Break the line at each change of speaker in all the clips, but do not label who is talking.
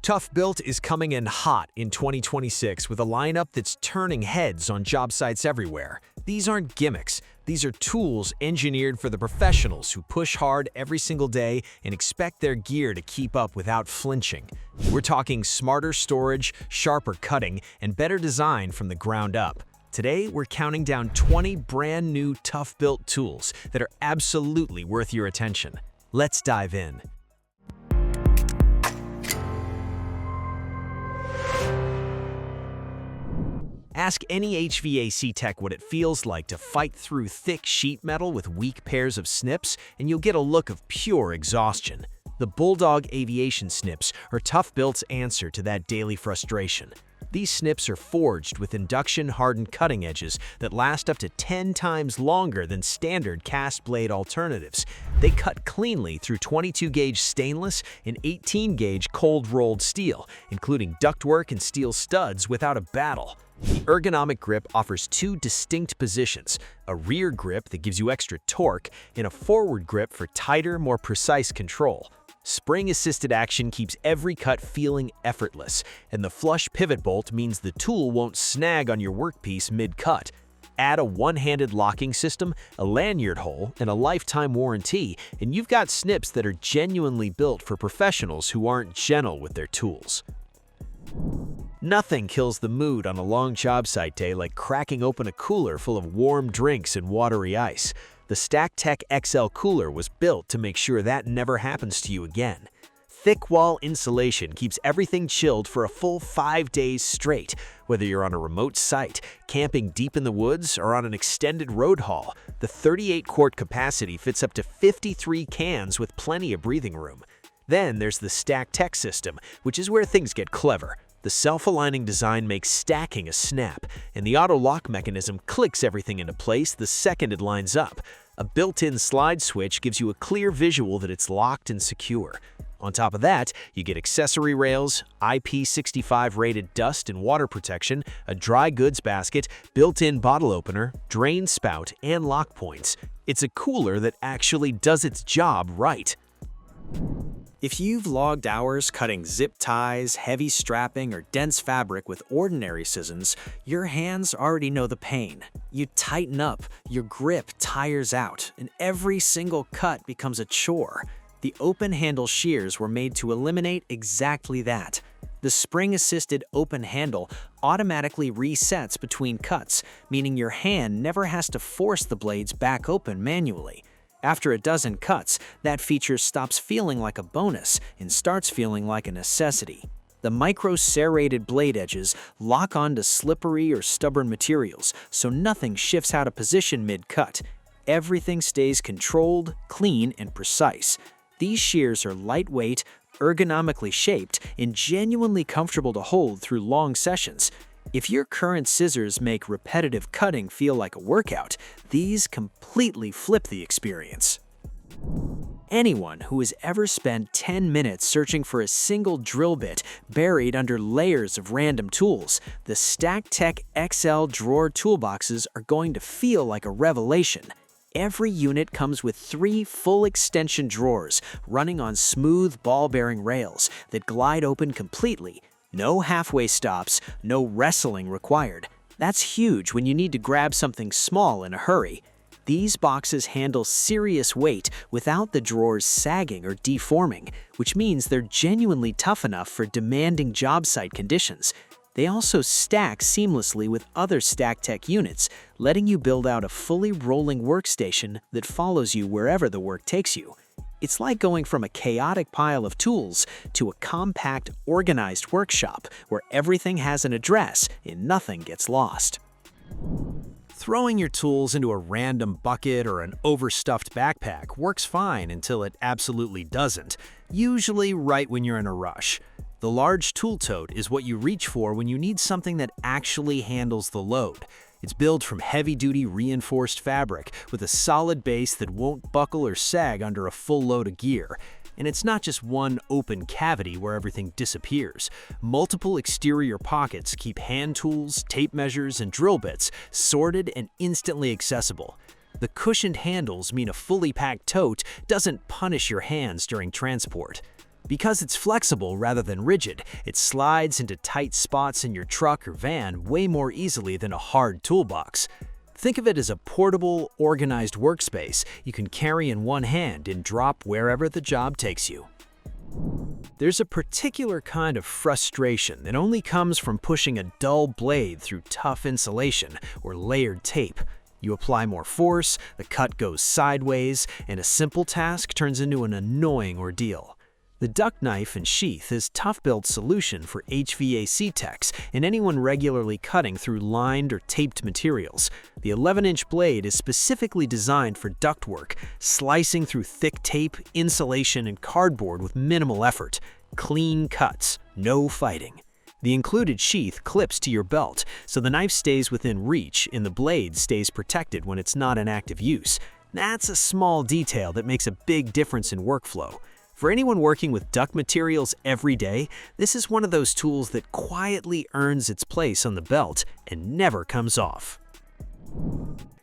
Toughbuilt is coming in hot in 2026 with a lineup that's turning heads on job sites everywhere. These aren't gimmicks. These are tools engineered for the professionals who push hard every single day and expect their gear to keep up without flinching. We're talking smarter storage, sharper cutting, and better design from the ground up. Today, we're counting down 20 brand new Toughbuilt tools that are absolutely worth your attention. Let's dive in. Ask any HVAC tech what it feels like to fight through thick sheet metal with weak pairs of snips, and you'll get a look of pure exhaustion. The Bulldog Aviation Snips are Toughbuilt's answer to that daily frustration. These snips are forged with induction-hardened cutting edges that last up to 10 times longer than standard cast blade alternatives. They cut cleanly through 22-gauge stainless and 18-gauge cold-rolled steel, including ductwork and steel studs without a battle. The ergonomic grip offers two distinct positions, a rear grip that gives you extra torque, and a forward grip for tighter, more precise control. Spring-assisted action keeps every cut feeling effortless, and the flush pivot bolt means the tool won't snag on your workpiece mid-cut. Add a one-handed locking system, a lanyard hole, and a lifetime warranty, and you've got snips that are genuinely built for professionals who aren't gentle with their tools. Nothing kills the mood on a long job site day like cracking open a cooler full of warm drinks and watery ice. The Stacktech XL Cooler was built to make sure that never happens to you again. Thick wall insulation keeps everything chilled for a full 5 days straight, whether you're on a remote site, camping deep in the woods, or on an extended road haul. The 38-quart capacity fits up to 53 cans with plenty of breathing room. Then there's the Stacktech system, which is where things get clever. The self-aligning design makes stacking a snap, and the auto-lock mechanism clicks everything into place the second it lines up. A built-in slide switch gives you a clear visual that it's locked and secure. On top of that, you get accessory rails, IP65 rated dust and water protection, a dry goods basket, built-in bottle opener, drain spout, and lock points. It's a cooler that actually does its job right. If you've logged hours cutting zip ties, heavy strapping, or dense fabric with ordinary scissors, your hands already know the pain. You tighten up, your grip tires out, and every single cut becomes a chore. The open-handle shears were made to eliminate exactly that. The spring-assisted open handle automatically resets between cuts, meaning your hand never has to force the blades back open manually. After a dozen cuts, that feature stops feeling like a bonus and starts feeling like a necessity. The micro-serrated blade edges lock onto slippery or stubborn materials, so nothing shifts out of position mid-cut. Everything stays controlled, clean, and precise. These shears are lightweight, ergonomically shaped, and genuinely comfortable to hold through long sessions. If your current scissors make repetitive cutting feel like a workout, these completely flip the experience. Anyone who has ever spent 10 minutes searching for a single drill bit buried under layers of random tools, the Stacktech XL drawer toolboxes are going to feel like a revelation. Every unit comes with 3 full extension drawers running on smooth ball-bearing rails that glide open completely. No halfway stops, no wrestling required. That's huge when you need to grab something small in a hurry. These boxes handle serious weight without the drawers sagging or deforming, which means they're genuinely tough enough for demanding job site conditions. They also stack seamlessly with other Stacktech units, letting you build out a fully rolling workstation that follows you wherever the work takes you. It's like going from a chaotic pile of tools to a compact, organized workshop where everything has an address and nothing gets lost. Throwing your tools into a random bucket or an overstuffed backpack works fine until it absolutely doesn't, usually right when you're in a rush. The large tool tote is what you reach for when you need something that actually handles the load. It's built from heavy-duty reinforced fabric with a solid base that won't buckle or sag under a full load of gear. And it's not just one open cavity where everything disappears. Multiple exterior pockets keep hand tools, tape measures, and drill bits sorted and instantly accessible. The cushioned handles mean a fully packed tote doesn't punish your hands during transport. Because it's flexible rather than rigid, it slides into tight spots in your truck or van way more easily than a hard toolbox. Think of it as a portable, organized workspace you can carry in one hand and drop wherever the job takes you. There's a particular kind of frustration that only comes from pushing a dull blade through tough insulation or layered tape. You apply more force, the cut goes sideways, and a simple task turns into an annoying ordeal. The Duct knife and sheath is Toughbuilt's solution for HVAC techs and anyone regularly cutting through lined or taped materials. The 11-inch blade is specifically designed for duct work, slicing through thick tape, insulation, and cardboard with minimal effort. Clean cuts, no fighting. The included sheath clips to your belt, so the knife stays within reach and the blade stays protected when it's not in active use. That's a small detail that makes a big difference in workflow. For anyone working with duct materials every day, this is one of those tools that quietly earns its place on the belt and never comes off.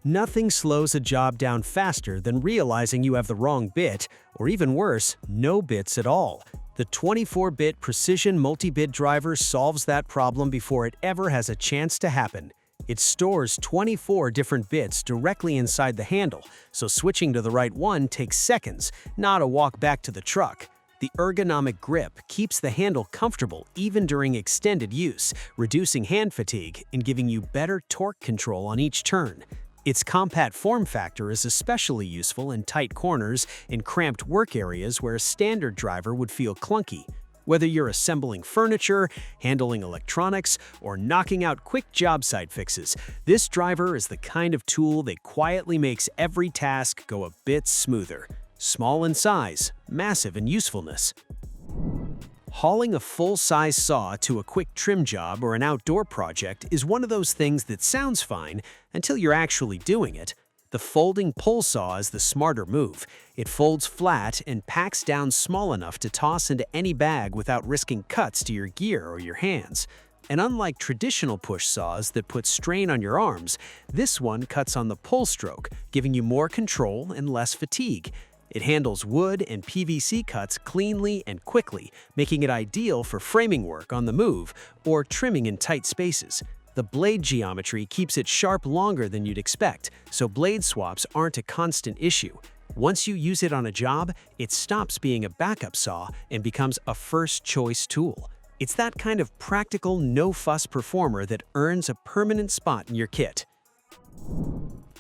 Nothing slows a job down faster than realizing you have the wrong bit, or even worse, no bits at all. The 24-bit precision multi-bit driver solves that problem before it ever has a chance to happen. It stores 24 different bits directly inside the handle, so switching to the right one takes seconds, not a walk back to the truck. The ergonomic grip keeps the handle comfortable even during extended use, reducing hand fatigue and giving you better torque control on each turn. Its compact form factor is especially useful in tight corners and cramped work areas where a standard driver would feel clunky. Whether you're assembling furniture, handling electronics, or knocking out quick job site fixes, this driver is the kind of tool that quietly makes every task go a bit smoother. Small in size, massive in usefulness. Hauling a full-size saw to a quick trim job or an outdoor project is one of those things that sounds fine until you're actually doing it. The folding pole saw is the smarter move. It folds flat and packs down small enough to toss into any bag without risking cuts to your gear or your hands. And unlike traditional push saws that put strain on your arms, this one cuts on the pull stroke, giving you more control and less fatigue. It handles wood and PVC cuts cleanly and quickly, making it ideal for framing work on the move or trimming in tight spaces. The blade geometry keeps it sharp longer than you'd expect, so blade swaps aren't a constant issue. Once you use it on a job, it stops being a backup saw and becomes a first-choice tool. It's that kind of practical, no-fuss performer that earns a permanent spot in your kit.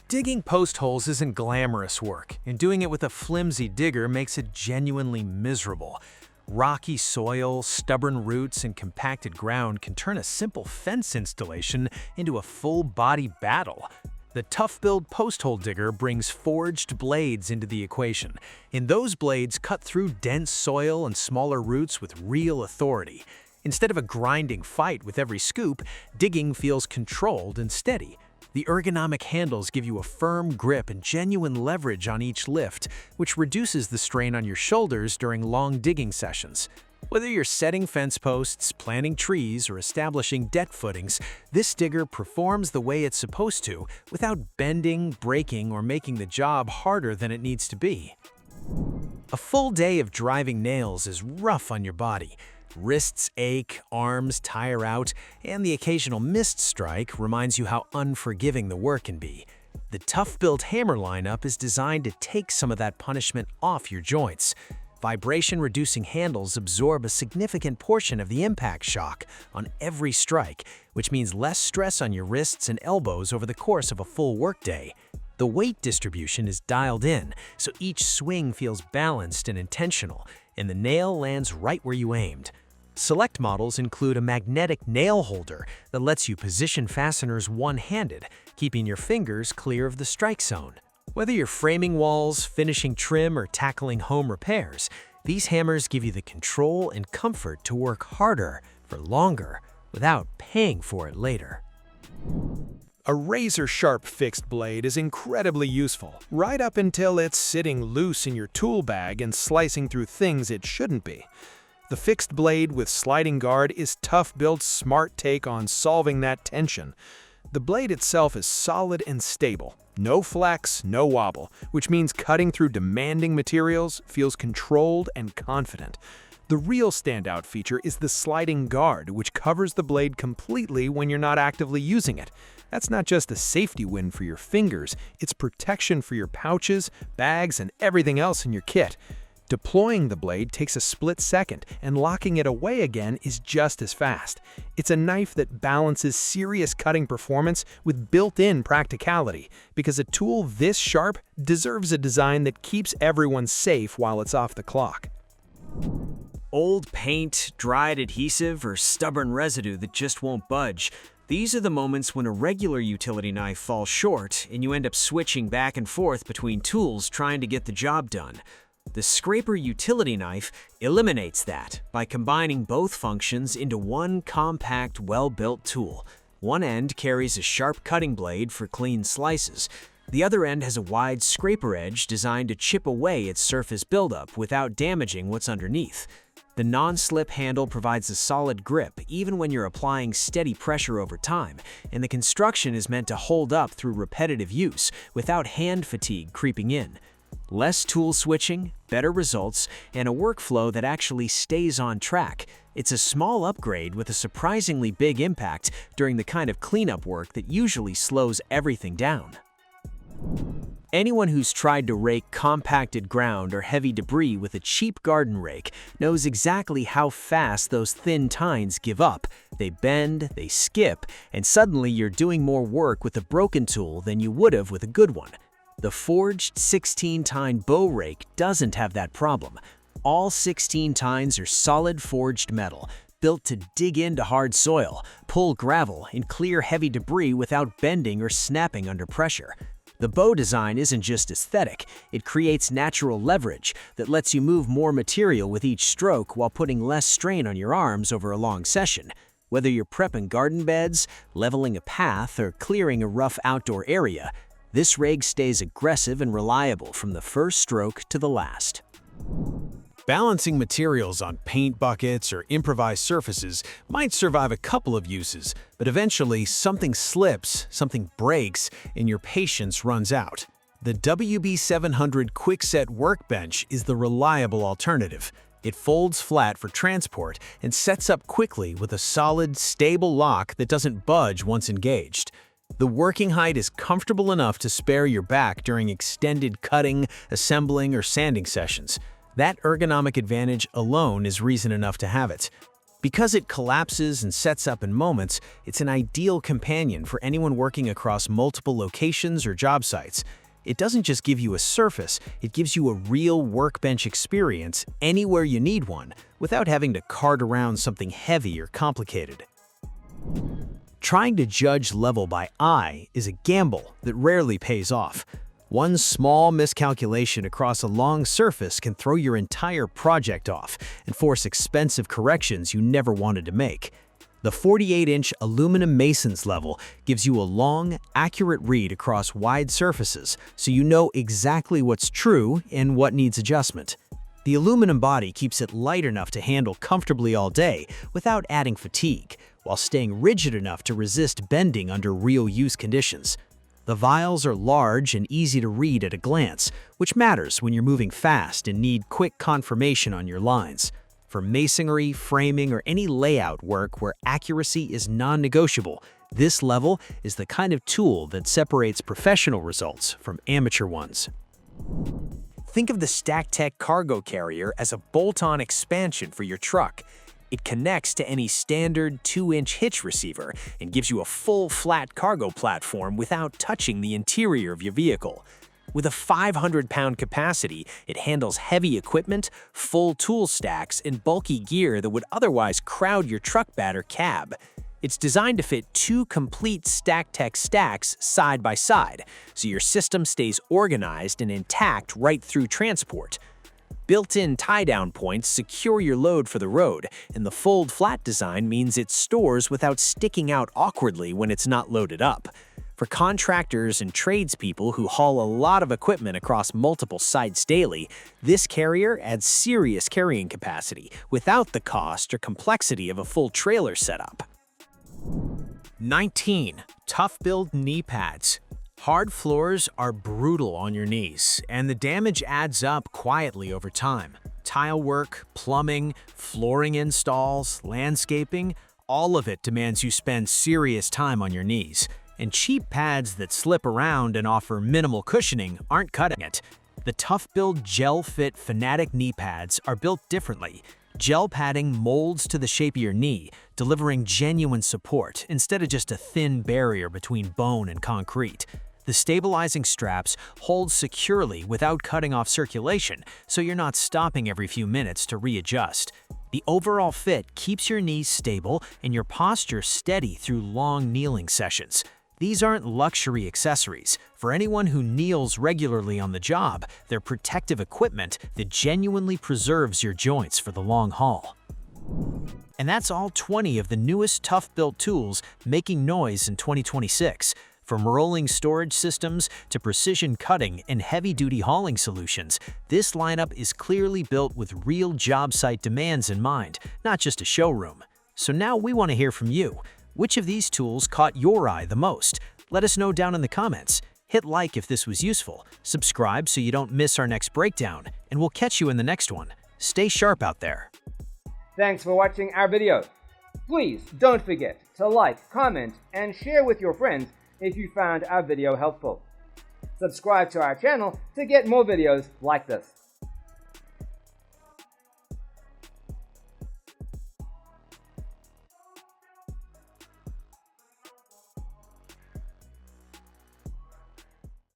Digging post holes isn't glamorous work, and doing it with a flimsy digger makes it genuinely miserable. Rocky soil, stubborn roots, and compacted ground can turn a simple fence installation into a full-body battle. The Toughbuilt post hole digger brings forged blades into the equation, and those blades cut through dense soil and smaller roots with real authority. Instead of a grinding fight with every scoop, digging feels controlled and steady. The ergonomic handles give you a firm grip and genuine leverage on each lift, which reduces the strain on your shoulders during long digging sessions. Whether you're setting fence posts, planting trees, or establishing deck footings, this digger performs the way it's supposed to without bending, breaking, or making the job harder than it needs to be. A full day of driving nails is rough on your body. Wrists ache, arms tire out, and the occasional missed strike reminds you how unforgiving the work can be. The Toughbuilt Hammer lineup is designed to take some of that punishment off your joints. Vibration-reducing handles absorb a significant portion of the impact shock on every strike, which means less stress on your wrists and elbows over the course of a full workday. The weight distribution is dialed in, so each swing feels balanced and intentional, and the nail lands right where you aimed. Select models include a magnetic nail holder that lets you position fasteners one-handed, keeping your fingers clear of the strike zone. Whether you're framing walls, finishing trim, or tackling home repairs, these hammers give you the control and comfort to work harder for longer without paying for it later.
A razor-sharp fixed blade is incredibly useful, right up until it's sitting loose in your tool bag and slicing through things it shouldn't be. The fixed blade with sliding guard is Toughbuilt's smart take on solving that tension. The blade itself is solid and stable. No flex, no wobble, which means cutting through demanding materials feels controlled and confident. The real standout feature is the sliding guard, which covers the blade completely when you're not actively using it. That's not just a safety win for your fingers, it's protection for your pouches, bags, and everything else in your kit. Deploying the blade takes a split second, and locking it away again is just as fast. It's a knife that balances serious cutting performance with built-in practicality, because a tool this sharp deserves a design that keeps everyone safe while it's off the clock.
Old paint, dried adhesive, or stubborn residue that just won't budge. These are the moments when a regular utility knife falls short and you end up switching back and forth between tools trying to get the job done. The scraper utility knife eliminates that by combining both functions into one compact, well-built tool. One end carries a sharp cutting blade for clean slices. The other end has a wide scraper edge designed to chip away its surface buildup without damaging what's underneath. The non-slip handle provides a solid grip even when you're applying steady pressure over time, and the construction is meant to hold up through repetitive use without hand fatigue creeping in. Less tool switching, better results, and a workflow that actually stays on track. It's a small upgrade with a surprisingly big impact during the kind of cleanup work that usually slows everything down. Anyone who's tried to rake compacted ground or heavy debris with a cheap garden rake knows exactly how fast those thin tines give up. They bend, they skip, and suddenly you're doing more work with a broken tool than you would have with a good one. The forged 16-tine bow rake doesn't have that problem. All 16 tines are solid forged metal, built to dig into hard soil, pull gravel, and clear heavy debris without bending or snapping under pressure. The bow design isn't just aesthetic, it creates natural leverage that lets you move more material with each stroke while putting less strain on your arms over a long session. Whether you're prepping garden beds, leveling a path, or clearing a rough outdoor area, this rake stays aggressive and reliable from the first stroke to the last. Balancing materials on paint buckets or improvised surfaces might survive a couple of uses, but eventually something slips, something breaks, and your patience runs out. The WB700 Quickset workbench is the reliable alternative. It folds flat for transport and sets up quickly with a solid, stable lock that doesn't budge once engaged. The working height is comfortable enough to spare your back during extended cutting, assembling, or sanding sessions. That ergonomic advantage alone is reason enough to have it. Because it collapses and sets up in moments, it's an ideal companion for anyone working across multiple locations or job sites. It doesn't just give you a surface, it gives you a real workbench experience anywhere you need one, without having to cart around something heavy or complicated. Trying to judge level by eye is a gamble that rarely pays off. One small miscalculation across a long surface can throw your entire project off and force expensive corrections you never wanted to make. The 48-inch aluminum mason's level gives you a long, accurate read across wide surfaces, so you know exactly what's true and what needs adjustment. The aluminum body keeps it light enough to handle comfortably all day without adding fatigue, while staying rigid enough to resist bending under real use conditions. The vials are large and easy to read at a glance, which matters when you're moving fast and need quick confirmation on your lines. For masonry, framing, or any layout work where accuracy is non-negotiable, this level is the kind of tool that separates professional results from amateur ones. Think of the Stacktech cargo carrier as a bolt-on expansion for your truck. It connects to any standard 2-inch hitch receiver and gives you a full flat cargo platform without touching the interior of your vehicle. With a 500-pound capacity, it handles heavy equipment, full tool stacks, and bulky gear that would otherwise crowd your truck bed or cab. It's designed to fit 2 complete Stacktech stacks side by side, so your system stays organized and intact right through transport. Built-in tie-down points secure your load for the road, and the fold-flat design means it stores without sticking out awkwardly when it's not loaded up. For contractors and tradespeople who haul a lot of equipment across multiple sites daily, this carrier adds serious carrying capacity without the cost or complexity of a full trailer setup. 19. Toughbuilt knee pads. Hard floors are brutal on your knees, and the damage adds up quietly over time. Tile work, plumbing, flooring installs, landscaping, all of it demands you spend serious time on your knees. And cheap pads that slip around and offer minimal cushioning aren't cutting it. The Toughbuilt Gel Fit Fanatic knee pads are built differently. Gel padding molds to the shape of your knee, delivering genuine support instead of just a thin barrier between bone and concrete. The stabilizing straps hold securely without cutting off circulation, so you're not stopping every few minutes to readjust. The overall fit keeps your knees stable and your posture steady through long kneeling sessions. These aren't luxury accessories. For anyone who kneels regularly on the job, they're protective equipment that genuinely preserves your joints for the long haul. And that's all 20 of the newest Toughbuilt tools making noise in 2026. From rolling storage systems to precision cutting and heavy-duty hauling solutions, this lineup is clearly built with real job site demands in mind, not just a showroom. So now we want to hear from you. Which of these tools caught your eye the most? Let us know down in the comments. Hit like if this was useful, subscribe so you don't miss our next breakdown, and we'll catch you in the next one. Stay sharp out there.
Thanks for watching our video. Please don't forget to like, comment, and share with your friends if you found our video helpful. Subscribe to our channel to get more videos like this.